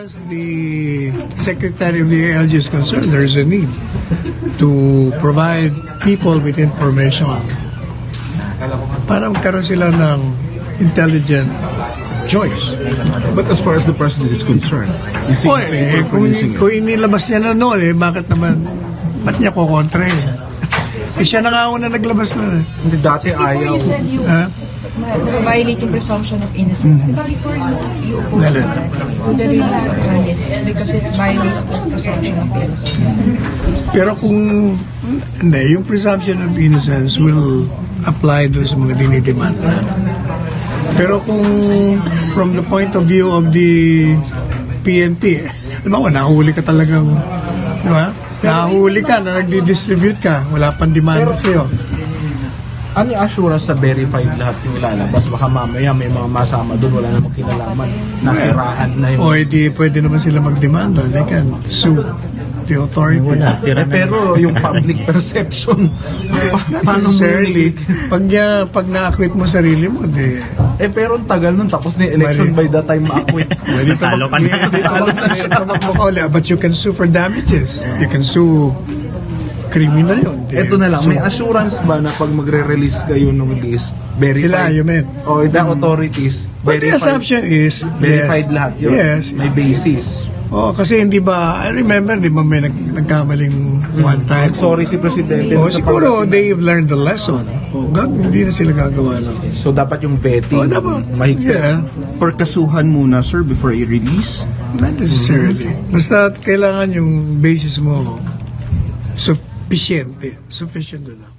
as the Secretary of the ALG is concerned, there is a need to provide people with information para magkaroon sila ng intelligent choice. But as far as the president is concerned, is he in favor of releasing it? Kung inilabas niya na noon, bakit naman, ba't niya kukontra siya na nga una naglabas na Hindi, dati ayaw. You said you violate yung presumption of innocence. Diba before you oppose Dali. the release of Sanchez because it violates the presumption of innocence? Pero kung hindi, yung presumption of innocence will apply doon sa mga dinidemanda. Pero kung from the point of view of the PNP, alam mo, nahuli ka talagang, di ba? Nahuli ka na nagdi-distribute ka, wala pang demanda sa'yo. Ano yung assurance na verified lahat yung lalabas? Baka mamaya may mga masama doon, wala namang kinalaman. Nasiraan na yung... O edi pwede naman sila magdemanda. They can sue the authority. pero yung public perception, paano Necessarily, pag na-acquit mo sarili mo, pero ang tagal nun, tapos na yung election by the time ma-acquit. Talo ka na. But you can sue for damages. You can sue criminal yun. Ito na lang, may assurance ba na pag magre-release kayo ng list, verified? Sila, you meant. Or the authorities, But the assumption is, verified lahat yun? Yes. May basis? Kasi hindi ba, I remember, di ba may nagkamaling one time? Sorry si Presidente. Siguro they've learned the lesson. Hindi na sila gagawa lang. So dapat yung vetting Dapat. mahigpit. Yeah. Perkasuhan muna, sir, before i-release? Not necessarily. Basta kailangan yung basis mo sufficient na lang.